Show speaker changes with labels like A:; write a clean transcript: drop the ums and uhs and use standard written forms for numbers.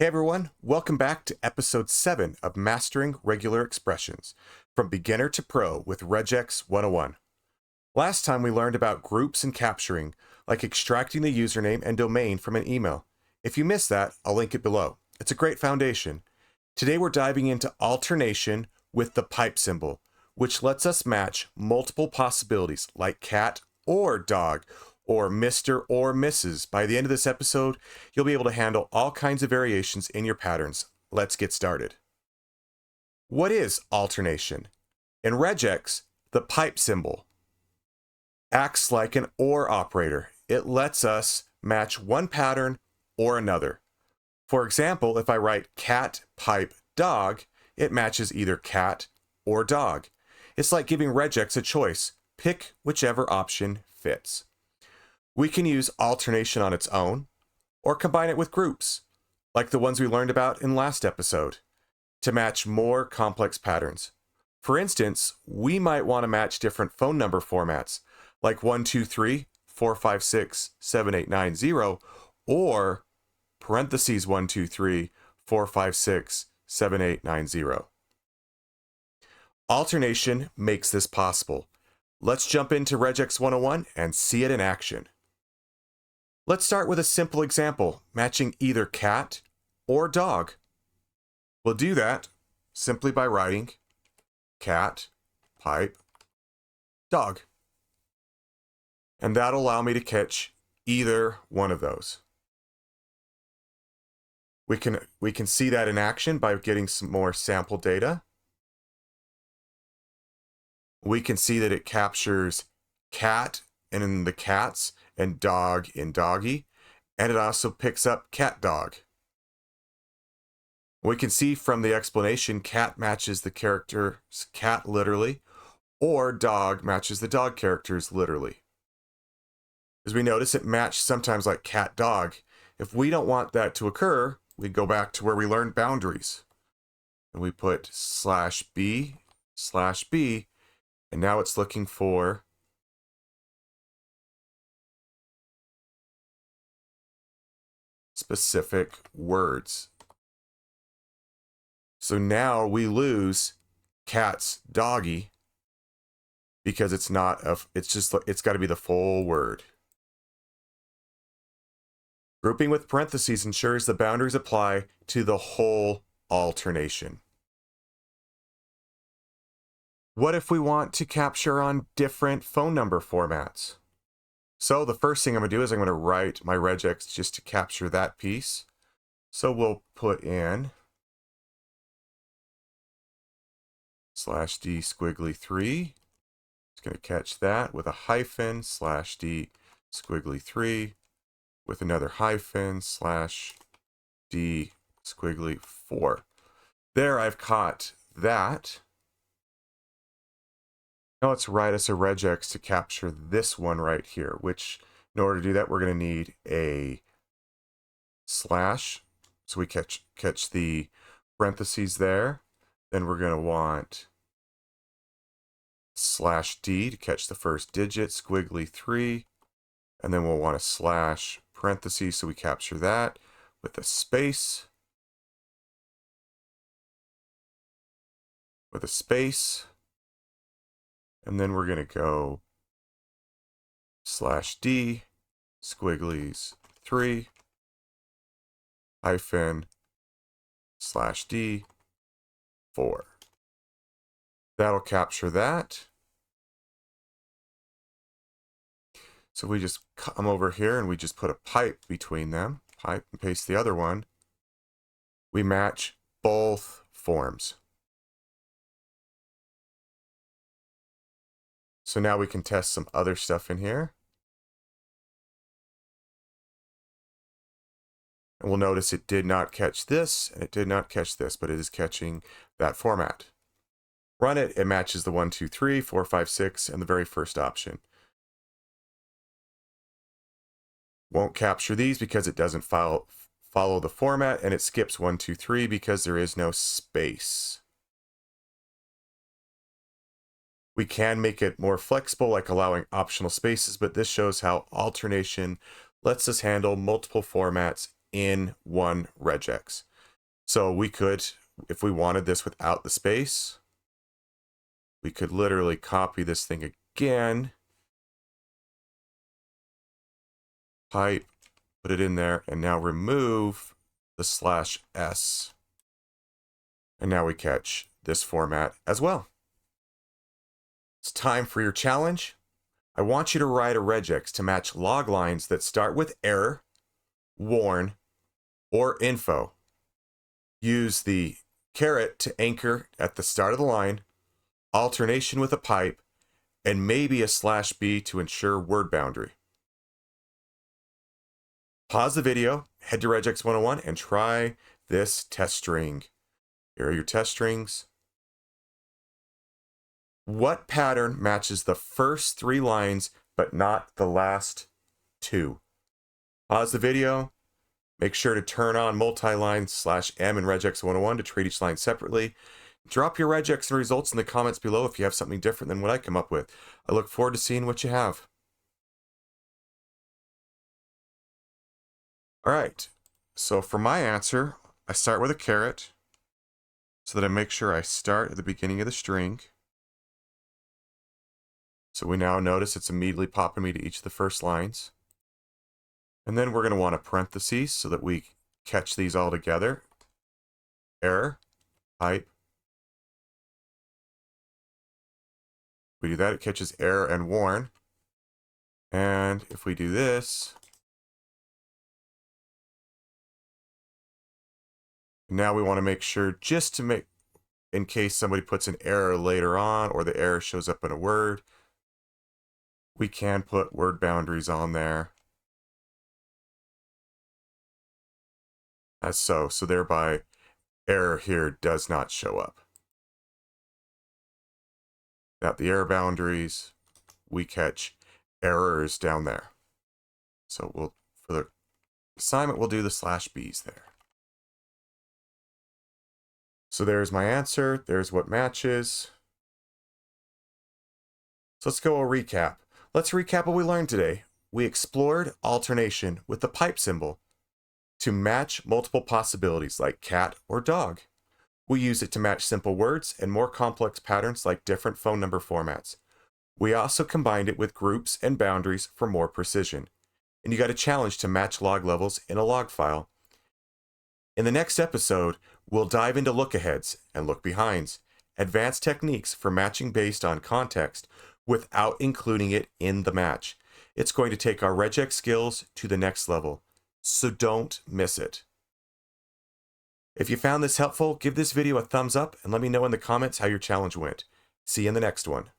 A: Hey everyone, welcome back to episode 7 of Mastering Regular Expressions, from beginner to pro with Regex 101. Last time we learned about groups and capturing, like extracting the username and domain from an email. If you missed that, I'll link it below. It's a great foundation. Today we're diving into alternation with the pipe symbol, which lets us match multiple possibilities like cat or dog, or Mr. or Mrs. By the end of this episode, you'll be able to handle all kinds of variations in your patterns. Let's get started. What is alternation? In Regex, the pipe symbol acts like an OR operator. It lets us match one pattern or another. For example, if I write cat, pipe, dog, it matches either cat or dog. It's like giving Regex a choice. Pick whichever option fits. We can use alternation on its own, or combine it with groups, like the ones we learned about in last episode, to match more complex patterns. For instance, we might want to match different phone number formats, like 123 456 7890, or parentheses 123 456 7890. Alternation makes this possible. Let's jump into Regex 101 and see it in action. Let's start with a simple example, matching either cat or dog. We'll do that simply by writing cat, pipe, dog. And that'll allow me to catch either one of those. We can see that in action by getting some more sample data. We can see that it captures cat and in the cats and dog in doggy, and it also picks up catdog. We can see from the explanation cat matches the characters cat literally, or dog matches the dog characters literally. As we notice, it matched sometimes like cat dog. If we don't want that to occur, we go back to where we learned boundaries. And we put /b/b, and now it's looking for specific words. So now we lose cat's doggy because it's got to be the full word. Grouping with parentheses ensures the boundaries apply to the whole alternation. What if we want to capture on different phone number formats? So the first thing I'm going to do is I'm going to write my regex just to capture that piece. So we'll put in /d squiggly 3. It's going to catch that with a hyphen /d squiggly 3 with another hyphen /d squiggly 4. There, I've caught that. Now let's write us a regex to capture this one right here, which in order to do that, we're going to need a slash. So we catch the parentheses there. Then we're going to want /d to catch the first digit, squiggly 3. And then we'll want a slash parentheses, so we capture that with a space. With a space. And then we're going to go /d squigglies 3 hyphen /d 4. That'll capture that. So we just come over here and we just put a pipe between them, pipe, and paste the other one. We match both forms. So now we can test some other stuff in here. And we'll notice it did not catch this, and it did not catch this, but it is catching that format. Run it, it matches the 1, 2, 3, 4, 5, 6, and the very first option. Won't capture these because it doesn't follow the format, and it skips 1, 2, 3 because there is no space. We can make it more flexible, like allowing optional spaces, but this shows how alternation lets us handle multiple formats in one regex. So we could, if we wanted this without the space, we could literally copy this thing again, pipe, put it in there, and now remove the /s. And now we catch this format as well. It's time for your challenge. I want you to write a regex to match log lines that start with error, warn, or info. Use the caret to anchor at the start of the line, alternation with a pipe, and maybe a /b to ensure word boundary. Pause the video, head to Regex 101, and try this test string. Here are your test strings. What pattern matches the first 3 lines but not the last 2? Pause the video. Make sure to turn on multi-line /m in Regex 101 to treat each line separately. Drop your regex and results in the comments below if you have something different than what I come up with. I look forward to seeing what you have. All right, so for my answer, I start with a caret so that I make sure I start at the beginning of the string. So we now notice it's immediately popping me to each of the first lines. And then we're going to want a parentheses so that we catch these all together. Error, pipe. We do that, it catches error and warn. And if we do this, now we want to make sure, just to make, in case somebody puts an error later on or the error shows up in a word, we can put word boundaries on there. As so thereby error here does not show up. Now the error boundaries, we catch errors down there. So we'll, for the assignment, we'll do the /b's there. So there's my answer, there's what matches. So let's go a recap. Let's recap what we learned today. We explored alternation with the pipe symbol to match multiple possibilities like cat or dog. We use it to match simple words and more complex patterns like different phone number formats. We also combined it with groups and boundaries for more precision. And you got a challenge to match log levels in a log file. In the next episode, we'll dive into look-aheads and look-behinds, advanced techniques for matching based on context without including it in the match. It's going to take our regex skills to the next level, so don't miss it. If you found this helpful, give this video a thumbs up and let me know in the comments how your challenge went. See you in the next one.